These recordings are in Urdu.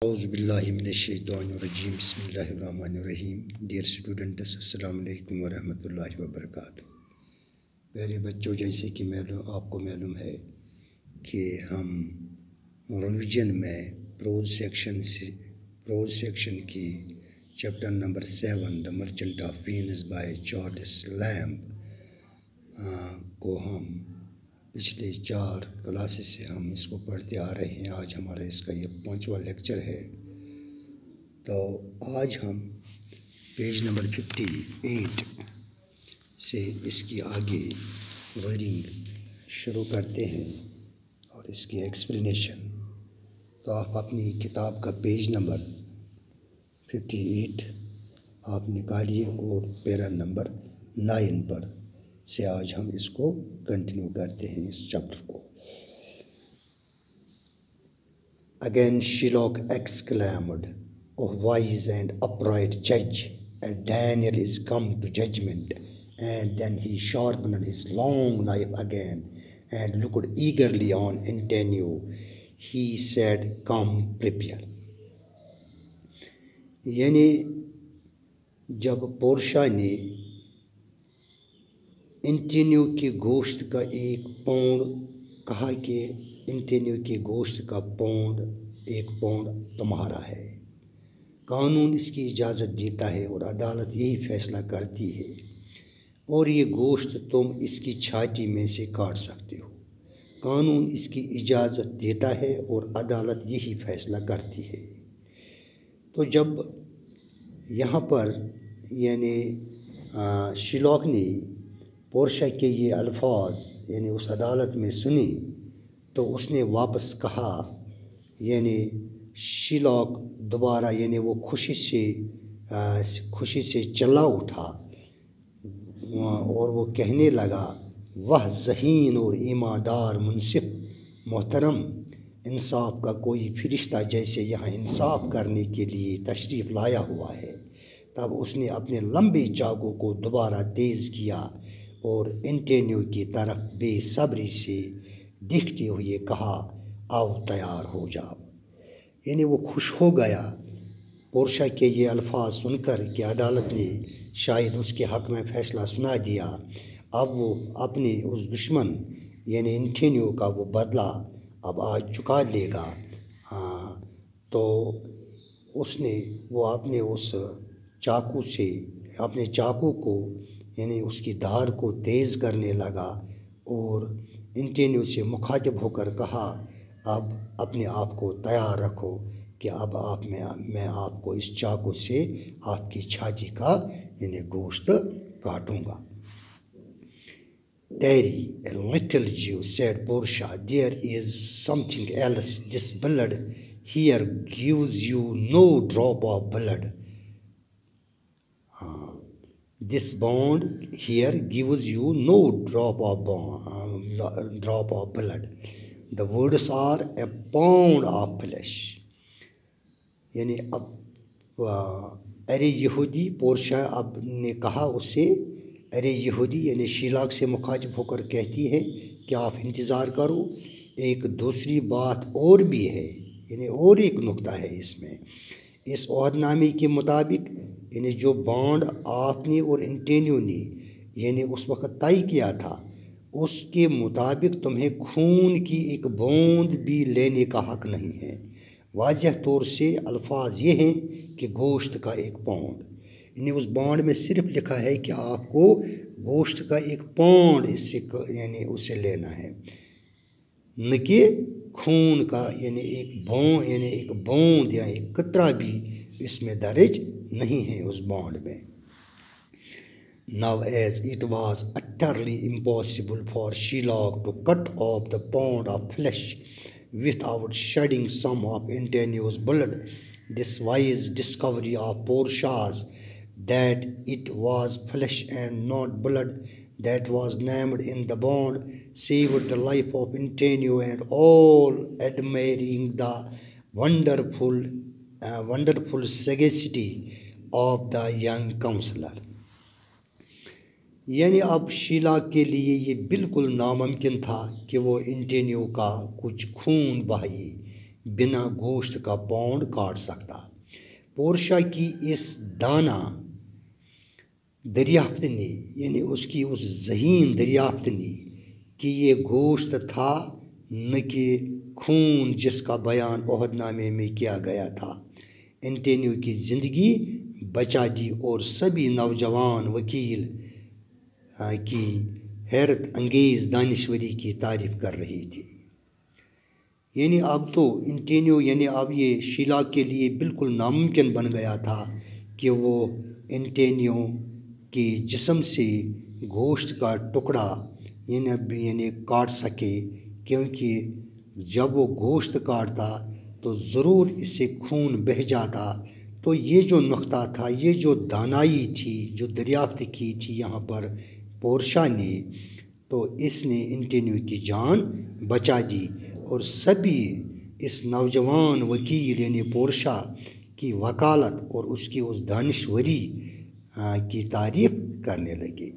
اعوذ باللہ من الشیطان الرجیم بسم اللہ الرحمن الرحیم ڈیئر اسٹوڈنٹس السلام علیکم ورحمۃ اللہ وبرکاتہ۔ پیارے بچوں، جیسے کہ آپ کو معلوم ہے کہ ہم ریویژن میں پروز سیکشن کی chapter number 7 the merchant of Venice by Charles Lamb کو ہم پچھلے 4 کلاسز سے ہم اس کو پڑھتے آ رہے ہیں۔ آج ہمارا اس کا یہ 5واں لیکچر ہے۔ تو آج ہم پیج نمبر 58 سے اس کی آگے ریڈنگ شروع کرتے ہیں اور اس کی ایکسپلینیشن۔ تو آپ اپنی کتاب کا پیج نمبر 58 آپ نکالیے اور پیرا نمبر 9 پر سے آج ہم اس کو کنٹینیو کرتے ہیں اس چیپٹر کو۔ Again Shylock exclaimed, "O wise and upright judge, and Daniel is come to judgment." And then he sharpened his long knife again and looked eagerly on Antonio. He said, "Come, prepare." یعنی جب پورشا نے انٹینیو کے گوشت کا 1 پاؤنڈ کہا کہ انٹینیو کے گوشت کا 1 پاؤنڈ تمہارا ہے، قانون اس کی اجازت دیتا ہے اور عدالت یہی فیصلہ کرتی ہے، اور یہ گوشت تم اس کی چھاتی میں سے کاٹ سکتے ہو، قانون اس کی اجازت دیتا ہے اور عدالت یہی فیصلہ کرتی ہے۔ تو جب یہاں پر یعنی شیلاک نے پورشا کے یہ الفاظ یعنی اس عدالت میں سنی تو اس نے واپس کہا، یعنی شیلاک دوبارہ یعنی وہ خوشی سے چلا اٹھا اور وہ کہنے لگا، وہ ذہین اور ایماندار منصف محترم، انصاف کا کوئی فرشتہ جیسے یہاں انصاف کرنے کے لیے تشریف لایا ہوا ہے۔ تب اس نے اپنے لمبے چاقو کو دوبارہ تیز کیا اور انٹینیو کی طرف بے صبری سے دیکھتے ہوئے کہا، آؤ تیار ہو جاؤ۔ یعنی وہ خوش ہو گیا پورشا کے یہ الفاظ سن کر کہ عدالت نے شاید اس کے حق میں فیصلہ سنا دیا، اب وہ اپنے اس دشمن یعنی انٹینیو کا وہ بدلہ اب آج چکا لے گا۔ تو اس نے وہ اپنے اس چاقو کو یعنی اس کی دھار کو تیز کرنے لگا اور انٹینیو سے مخاطب ہو کر کہا، اب اپنے آپ کو تیار رکھو کہ اب میں آپ کو اس چاقو سے آپ کی چھاتی کا یعنی گوشت کاٹوں گا۔ Tarry a little, Jew, said Portia. There is something else. This blood here gives you no drop of blood. This bond here gives you no drop of blood. The words are a pound of flesh. یعنی اب ارے یہودی، پورشا اب نے کہا اسے، ارے یہودی یعنی شیلاک سے مخاطب ہو کر کہتی ہے کہ آپ انتظار کرو، ایک دوسری بات اور بھی ہے، یعنی اور ایک نقطہ ہے اس میں۔ اس عہد نامے کے مطابق یعنی جو بانڈ آپ نے اور انٹینیو نے یعنی اس وقت طے کیا تھا، اس کے مطابق تمہیں خون کی ایک بوند بھی لینے کا حق نہیں ہے۔ واضح طور سے الفاظ یہ ہیں کہ گوشت کا 1 پاؤنڈ، یعنی اس بانڈ میں صرف لکھا ہے کہ آپ کو گوشت کا 1 پاؤنڈ یعنی اسے لینا ہے، نہ کہ خون کا یعنی ایک بوند یا ایک قطرہ بھی اس میں درج نہیں ہے اس بانڈ میں۔ Now as it was utterly impossible for Shylock to cut off the pound of flesh without shedding some of Antonio's blood, this wise discovery of Portia's that it was flesh and not blood that was named in the bond saved the life of Antonio and all admiring the wonderful sagacity of the young counselor. یعنی اب شیلاک کے لیے یہ بالکل ناممکن تھا کہ وہ انٹینیو کا کچھ خون بہائے، بنا گوشت کا پاؤنڈ کاٹ سکتا۔ پورشا کی اس دانا دریافت نے، یعنی اس کی اس ذہین دریافت نے کہ یہ گوشت تھا نہ کہ خون، جس کا بیان عہد نامے میں کیا گیا تھا، اینٹونیو کی زندگی بچا دی اور سبھی نوجوان وکیل کی حیرت انگیز دانشوری کی تعریف کر رہی تھی۔ یعنی اب تو اینٹونیو، یعنی اب یہ شیلاک کے لیے بالکل ناممکن بن گیا تھا کہ وہ اینٹونیو کے جسم سے گوشت کا ٹکڑا یعنی کاٹ سکے، کیونکہ جب وہ گوشت کاٹتا تو ضرور اس سے خون بہہ جاتا۔ تو یہ جو نقطہ تھا، یہ جو دانائی تھی، جو دریافت کی تھی یہاں پر پورشا نے، تو اس نے اینٹونیو کی جان بچا دی اور سبھی اس نوجوان وکیل یعنی پورشا کی وکالت اور اس کی اس دانشوری کی تعریف کرنے لگے۔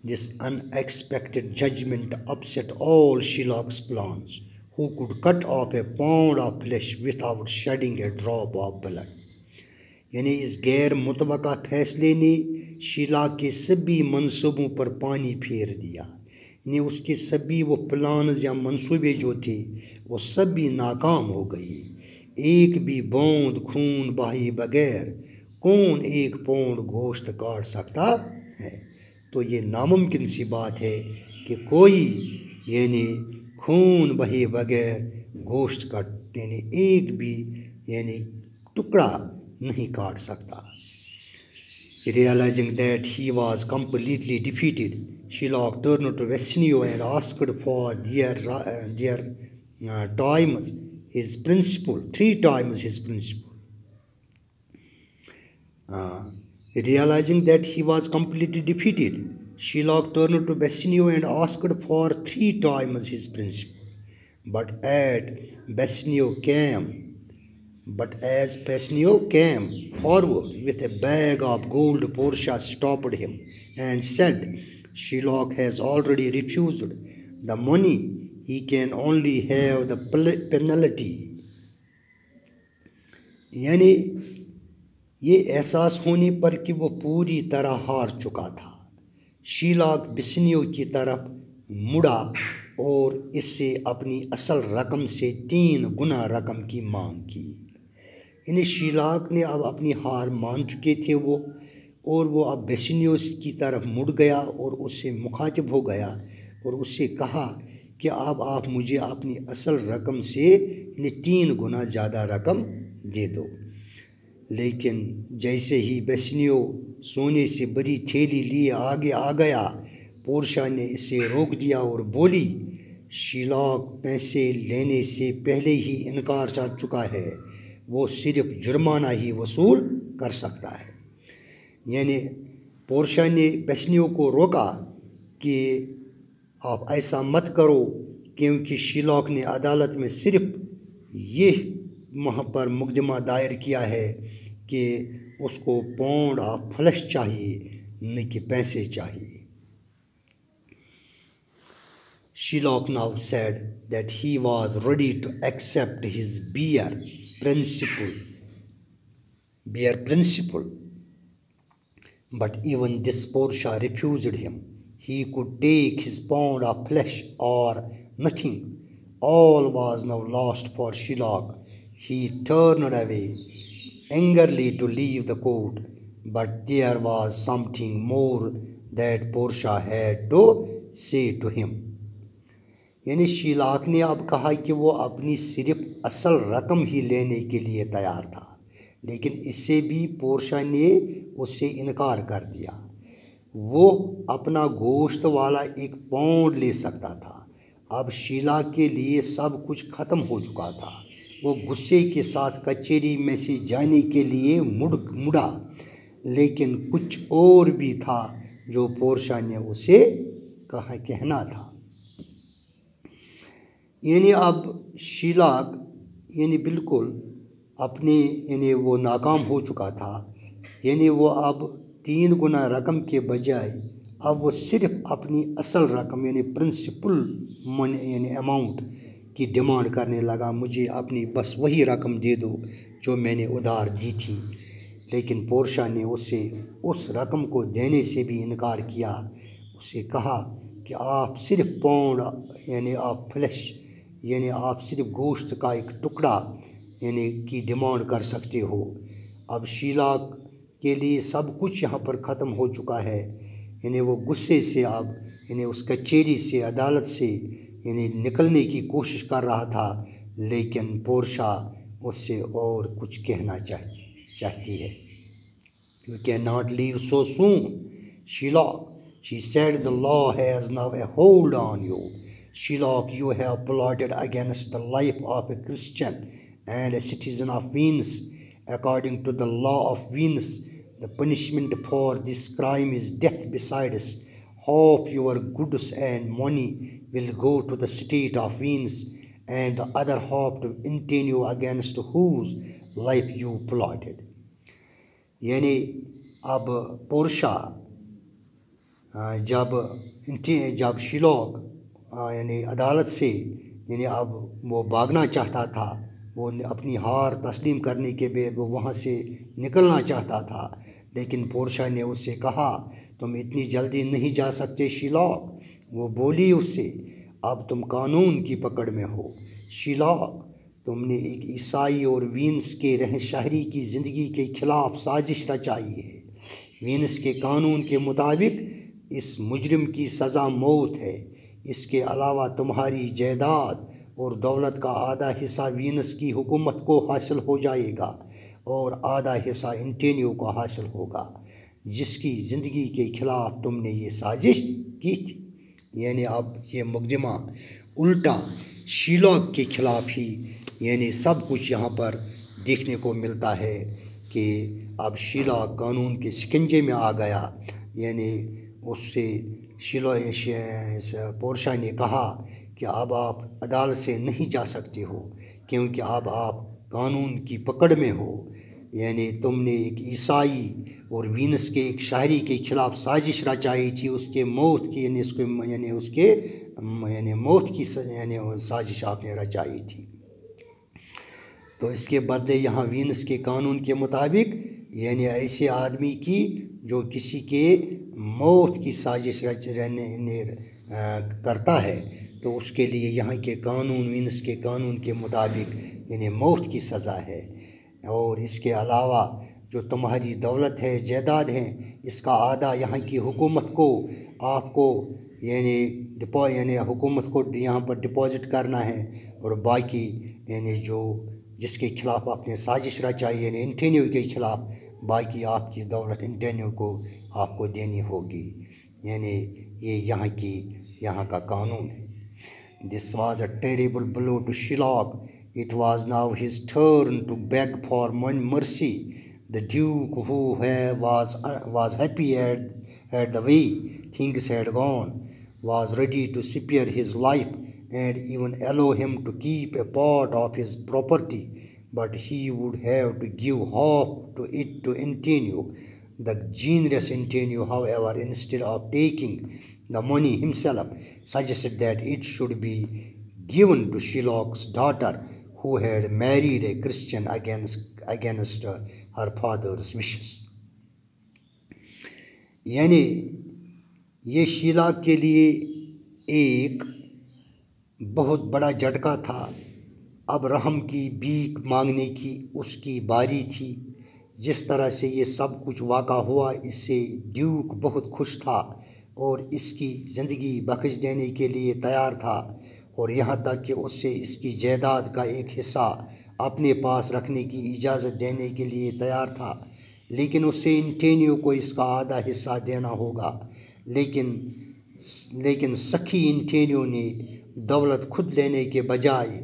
This unexpected judgment upset all Shylock's plans, who could cut off a pound of flesh without shedding a drop of blood. یعنی اس غیر متوقع فیصلے نے شیلاک کے سبھی منصوبوں پر پانی پھیر دیا، یعنی اس کے سبھی وہ پلانز یا منصوبے جو تھے وہ سبھی ناکام ہو گئے۔ ایک بھی بوند خون بہائے بغیر کون ایک پاؤنڈ گوشت کاٹ سکتا ہے؟ تو یہ ناممکن سی بات ہے کہ کوئی یعنی خون بہے بغیر گوشت کا یعنی ایک بھی یعنی ٹکڑا نہیں کاٹ سکتا۔ Realizing that he was completely defeated, Shylock turned to Bassanio and asked for times his principal, 3 times his principal. Realizing that he was completely defeated, Shylock turned to Bassanio and asked for 3 times his principal. But as Bassanio came forward with a bag of gold, Portia stopped him and said, Shylock has already refused the money. He can only have the penalty. یعنی یہ احساس ہونے پر کہ وہ پوری طرح ہار چکا تھا، شیلاک بسنیو کی طرف مڑا اور اس سے اپنی اصل رقم سے 3 گنا رقم کی مانگ کی۔ یعنی شیلاک نے اب اپنی ہار مان چکے تھے اور وہ اب بسنیوس کی طرف مڑ گیا اور اس سے مخاطب ہو گیا اور اس سے کہا کہ اب آپ مجھے اپنی اصل رقم سے یعنی 3 گنا زیادہ رقم دے دو۔ لیکن جیسے ہی بسنیو سونے سے بڑی تھیلی لیے آگے آ گیا، پورشا نے اسے روک دیا اور بولی، شیلاک پیسے لینے سے پہلے ہی انکار کر چکا ہے، وہ صرف جرمانہ ہی وصول کر سکتا ہے۔ یعنی پورشا نے بسنیو کو روکا کہ آپ ایسا مت کرو، کیونکہ شیلاک نے عدالت میں صرف یہ وہاں پر مقدمہ دائر کیا ہے کہ اس کو پاؤنڈ آف فلیش چاہیے، نہ کہ پیسے چاہیے۔ Shylock now said that he was ready to accept his bare principle, but even this Portia refused him. He could take his pound of flesh or nothing. All was now lost for Shylock. He turned away angrily to leave the court, but there was something more that Portia had to say to him. یعنی شیلاک نے اب کہا کہ وہ اپنی صرف اصل رقم ہی لینے کے لیے تیار تھا، لیکن اس سے بھی پورشا نے اس سے انکار کر دیا۔ وہ اپنا گوشت والا 1 پاؤنڈ لے سکتا تھا۔ اب شیلاک کے لیے سب کچھ ختم ہو چکا تھا۔ وہ غصے کے ساتھ کچہری میں سے جانے کے لیے مڑا، لیکن کچھ اور بھی تھا جو پورشا نے اسے کہنا تھا۔ یعنی اب شیلاک یعنی بالکل اپنے یعنی وہ ناکام ہو چکا تھا، یعنی وہ اب 3 گنا رقم کے بجائے اب وہ صرف اپنی اصل رقم یعنی پرنسپل منی یعنی اماؤنٹ کی ڈیمانڈ کرنے لگا، مجھے اپنی بس وہی رقم دے دو جو میں نے ادھار دی تھی۔ لیکن پورشا نے اسے اس رقم کو دینے سے بھی انکار کیا۔ اسے کہا کہ آپ صرف پاؤنڈ یعنی آپ فلیش یعنی آپ صرف گوشت کا ایک ٹکڑا یعنی کی ڈیمانڈ کر سکتے ہو۔ اب شیلا کے لیے سب کچھ یہاں پر ختم ہو چکا ہے، یعنی وہ غصے سے اب یعنی اس کچہری سے عدالت سے یعنی نکلنے کی کوشش کر رہا تھا، لیکن پورشا اس سے اور کچھ کہنا چاہتی ہے۔ You cannot leave so soon, Shylock, she said. The law has now a hold on you. Shylock, you have plotted against the life of a Christian and a citizen of Venus. According to the law of Venus, the punishment for this crime is death. Besides, half your goods and money will go to the state of Venus, and the other half to Antonio, against whose life you plotted. یعنی اب پورشا جب شیلوک یعنی عدالت سے یعنی اب وہ بھاگنا چاہتا تھا، وہ اپنی ہار تسلیم کرنے کے بعد وہ وہاں سے نکلنا چاہتا تھا، لیکن پورشا نے اس سے کہا تم اتنی جلدی نہیں جا سکتے شیلوک۔ وہ بولی اس سے اب تم قانون کی پکڑ میں ہو شیلوک، تم نے ایک عیسائی اور وینس کے رہ شہری کی زندگی کے خلاف سازش رچائی ہے۔ وینس کے قانون کے مطابق اس مجرم کی سزا موت ہے۔ اس کے علاوہ تمہاری جائیداد اور دولت کا آدھا حصہ وینس کی حکومت کو حاصل ہو جائے گا اور آدھا حصہ انٹینیو کو حاصل ہوگا، جس کی زندگی کے خلاف تم نے یہ سازش کی تھی۔ یعنی اب یہ مقدمہ الٹا شیلوک کے خلاف ہی یعنی سب کچھ یہاں پر دیکھنے کو ملتا ہے کہ اب شیلوک قانون کے سکنجے میں آ گیا۔ یعنی اس سے پورشا نے کہا کہ اب آپ عدالت سے نہیں جا سکتے ہو کیونکہ اب آپ قانون کی پکڑ میں ہو۔ یعنی تم نے ایک عیسائی اور وینس کے ایک شہری کے خلاف سازش رچائی تھی، اس کے موت کی موت کی سازش آپ نے رچائی تھی۔ تو اس کے بدلے یہاں وینس کے قانون کے مطابق یعنی ایسے آدمی کی جو کسی کے موت کی سازش کرتا ہے تو اس کے لیے یہاں کے قانون وینس کے قانون کے مطابق یعنی موت کی سزا ہے۔ اور اس کے علاوہ جو تمہاری دولت ہے جائیداد ہے اس کا آدھا یہاں کی حکومت کو آپ کو یعنی حکومت کو یہاں پر ڈپازٹ کرنا ہے، اور باقی یعنی جو جس کے خلاف آپ نے سازش رچائی یعنی انٹینیو کے خلاف باقی آپ کی دولت انٹینیو کو آپ کو دینی ہوگی۔ یعنی یہ یہاں کا قانون ہے۔ This was a terrible blow to Shylock. It was now his turn to beg for mercy. The Duke, who was happy at the way things had gone, was ready to spare his life and even allow him to keep a part of his property, but he would have to give half to it to Antonio. The generous Antonio, however, instead of taking the money himself, suggested that it should be given to Shylock's daughter, who had married a Christian against her father's wishes. یعنی یہ شیلوک کے لیے ایک بہت بڑا جھٹکا تھا۔ اب رحم کی بھیک مانگنے کی اس کی باری تھی۔ جس طرح سے یہ سب کچھ واقع ہوا اس سے ڈیوک بہت خوش تھا اور اس کی زندگی بخش دینے کے لیے تیار تھا، اور یہاں تک کہ اس سے اس کی جائیداد کا ایک حصہ اپنے پاس رکھنے کی اجازت دینے کے لیے تیار تھا، لیکن اس سے انٹینیو کو اس کا آدھا حصہ دینا ہوگا۔ لیکن سخی انٹینیو نے دولت خود لینے کے بجائے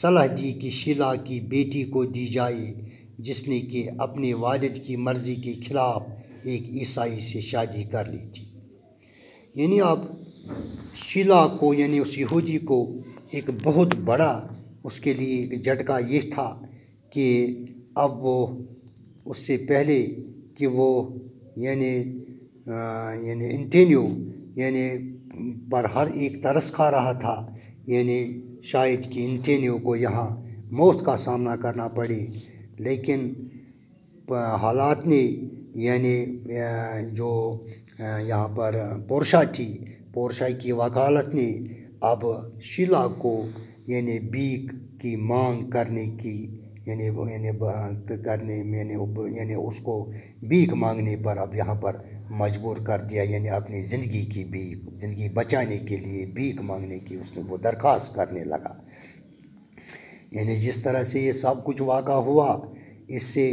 صلاح دی کہ شیلا کی بیٹی کو دی جائے، جس نے کہ اپنے والد کی مرضی کے خلاف ایک عیسائی سے شادی کر لی تھی۔ یعنی اب شیلا کو یعنی اس یہودی کو ایک بہت بڑا اس کے لیے ایک جھٹکا یہ تھا کہ اب وہ اس سے پہلے کہ وہ یعنی یعنی انٹینیو یعنی پر ہر ایک ترس کھا رہا تھا، یعنی شاید کہ انٹینیو کو یہاں موت کا سامنا کرنا پڑے، لیکن حالات نے یعنی جو یہاں پر پورشا تھی، پورشا کی وکالت نے اب شیلا کو یعنی بھیک کی مانگ کرنے کی یعنی اس کو بھیک مانگنے پر اب یہاں پر مجبور کر دیا، یعنی اپنی زندگی کی زندگی بچانے کے لیے بھیک مانگنے کی اس نے وہ درخواست کرنے لگا۔ یعنی جس طرح سے یہ سب کچھ واقع ہوا، اس سے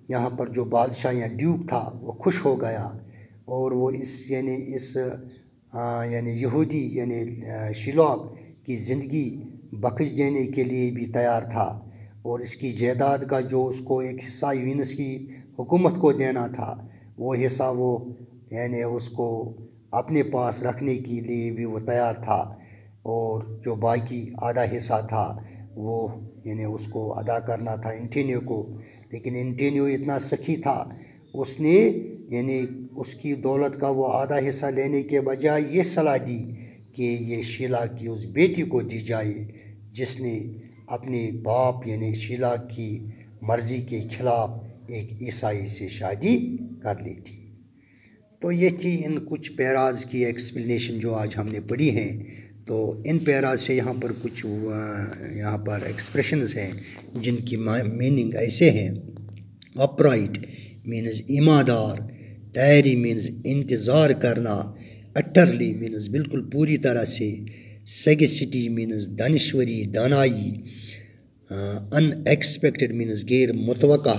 یہاں پر جو بادشاہ یا ڈیوک تھا وہ خوش ہو گیا، اور وہ اس یہودی یعنی شیلوک کی زندگی بخش دینے کے لیے بھی تیار تھا، اور اس کی جائیداد کا جو اس کو ایک حصہ وینس کی حکومت کو دینا تھا، وہ حصہ وہ یعنی اس کو اپنے پاس رکھنے کے لیے بھی وہ تیار تھا، اور جو باقی آدھا حصہ تھا وہ یعنی اس کو ادا کرنا تھا انٹینیو کو۔ لیکن انٹینیو اتنا سخی تھا، اس نے یعنی اس کی دولت کا وہ آدھا حصہ لینے کے بجائے یہ صلاح دی کہ یہ شیلا کی اس بیٹی کو دی جائے جس نے اپنے باپ یعنی شیلا کی مرضی کے خلاف ایک عیسائی سے شادی کر لی تھی۔ تو یہ تھی ان کچھ پیراز کی ایکسپلینیشن جو آج ہم نے پڑھی ہیں۔ تو ان پیراز سے یہاں پر کچھ ایکسپریشنز ہیں جن کی میننگ ایسے ہیں: اپرائٹ مینز ایماندار، ٹائری مینز انتظار کرنا، اٹرلی مینز بالکل پوری طرح سے، سیگسٹی مینز دانشوری دانائی، ان ایکسپیکٹڈ مینز غیر متوقع،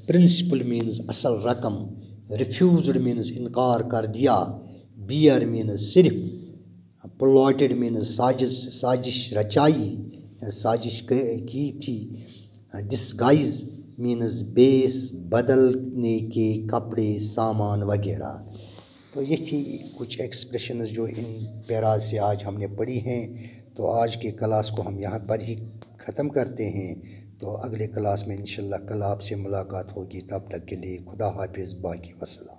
پرنسپل مینز اصل رقم، ریفیوزڈ مینز انکار کر دیا، بیئر مینز صرف، پلاٹڈ مینز سازش رچائی سازش کی تھی، ڈسگائز مینز بیس بدلنے کے کپڑے سامان وغیرہ۔ تو یہ تھی کچھ ایکسپریشنز جو ان پیراز سے آج ہم نے پڑھی ہیں۔ تو آج کے کلاس کو ہم یہاں پر ہی ختم کرتے ہیں۔ تو اگلے کلاس میں انشاءاللہ کل آپ سے ملاقات ہوگی، تب تک کے لیے خدا حافظ، باقی وسلام۔